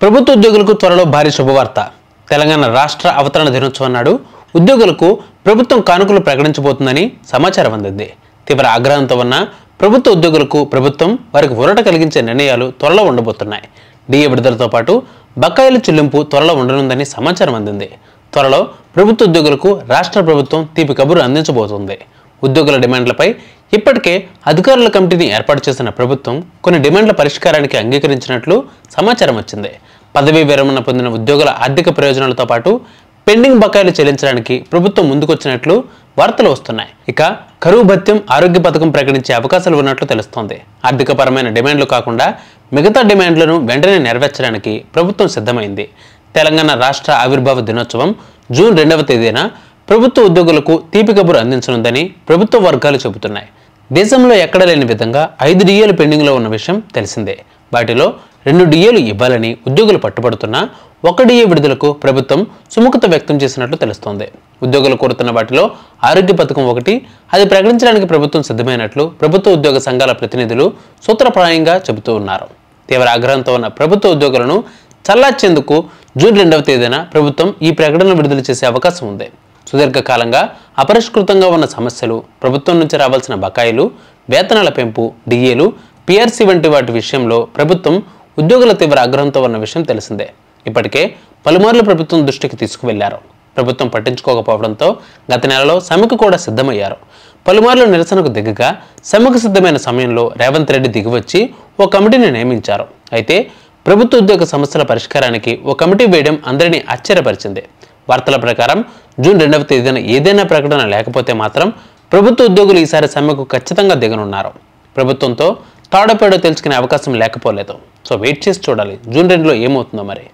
ప్రభుత్వ ఉద్యోగులకు త్వరలో భారీ శుభవార్త. తెలంగాణ రాష్ట్ర అవతరణ దినోత్సవం నాడు ఉద్యోగులకు ప్రభుత్వం కానుకలు ప్రకటించబోతుందని సమాచారం అందింది. తీవ్ర ఆగ్రహంతో ఉన్న ప్రభుత్వ ఉద్యోగులకు ప్రభుత్వం వారికి ఊరట కలిగించే నిర్ణయాలు త్వరలో ఉండబోతున్నాయి. డిఏ విడుదలతో పాటు బకాయిల చెల్లింపు త్వరలో ఉండనుందని సమాచారం అందింది. త్వరలో ప్రభుత్వ ఉద్యోగులకు రాష్ట్ర ప్రభుత్వం తీపి కబురు అందించబోతోంది. ఉద్యోగుల డిమాండ్లపై ఇప్పటికే అధికారుల కమిటీని ఏర్పాటు చేసిన ప్రభుత్వం కొన్ని డిమాండ్ల పరిష్కారానికి అంగీకరించినట్లు సమాచారం వచ్చింది. పదవీ విరమణ పొందిన ఉద్యోగుల ఆర్థిక ప్రయోజనాలతో పాటు పెండింగ్ బకాయిలు చెల్లించడానికి ప్రభుత్వం ముందుకొచ్చినట్లు వార్తలు వస్తున్నాయి. ఇక కరువు భత్యం, ఆరోగ్య పథకం ప్రకటించే అవకాశాలు ఉన్నట్లు తెలుస్తోంది. ఆర్థిక పరమైన డిమాండ్లు కాకుండా మిగతా డిమాండ్లను వెంటనే నెరవేర్చడానికి ప్రభుత్వం సిద్ధమైంది. తెలంగాణ రాష్ట్ర ఆవిర్భావ దినోత్సవం జూన్ 2వ తేదీన ప్రభుత్వ ఉద్యోగులకు తీపి కబురు అందించనుందని ప్రభుత్వ వర్గాలు చెబుతున్నాయి. దేశంలో ఎక్కడ లేని విధంగా 5 డిఏలు పెండింగ్లో ఉన్న విషయం తెలిసిందే. వాటిలో 2 డిఏలు ఇవ్వాలని ఉద్యోగులు పట్టుబడుతున్నా 1 డిఏ విడుదలకు ప్రభుత్వం సుముఖత వ్యక్తం చేసినట్లు తెలుస్తోంది. ఉద్యోగులు కోరుతున్న వాటిలో ఆరోగ్య పథకం ఒకటి. అది ప్రకటించడానికి ప్రభుత్వం సిద్ధమైనట్లు ప్రభుత్వ ఉద్యోగ సంఘాల ప్రతినిధులు సూత్రప్రాయంగా చెబుతూ ఉన్నారు. తీవ్ర ఆగ్రహంతో ఉన్న ప్రభుత్వ ఉద్యోగులను చల్లార్చేందుకు జూన్ 2వ తేదీన ప్రభుత్వం ఈ ప్రకటన విడుదల చేసే అవకాశం ఉంది. సుదీర్ఘకాలంగా అపరిష్కృతంగా ఉన్న సమస్యలు, ప్రభుత్వం నుంచి రావాల్సిన బకాయిలు, వేతనాల పెంపు, డిఏలు, పిఆర్సీ వంటి వాటి విషయంలో ప్రభుత్వం ఉద్యోగుల తీవ్ర ఆగ్రహంతో ఉన్న విషయం తెలిసిందే. ఇప్పటికే పలుమార్లు ప్రభుత్వం దృష్టికి తీసుకువెళ్లారు. ప్రభుత్వం పట్టించుకోకపోవడంతో గత నెలలో సమ్మెకు కూడా సిద్ధమయ్యారు. పలుమార్లు నిరసనకు దిగగా సమ్మెకు సిద్ధమైన సమయంలో రేవంత్ రెడ్డి దిగివచ్చి ఓ కమిటీని నియమించారు. అయితే ప్రభుత్వ ఉద్యోగ సమస్యల పరిష్కారానికి ఓ కమిటీ వేయడం అందరినీ ఆశ్చర్యపరిచింది. వార్తల ప్రకారం జూన్ 2వ తేదీన ఏదైనా ప్రకటన లేకపోతే మాత్రం ప్రభుత్వ ఉద్యోగులు ఈసారి సమ్మెకు ఖచ్చితంగా దిగనున్నారు. ప్రభుత్వంతో తాడోపేడో తెలుసుకునే అవకాశం లేకపోలేదు. సో వెయిట్ చేసి చూడాలి జూన్ 2లో ఏమవుతుందో మరి.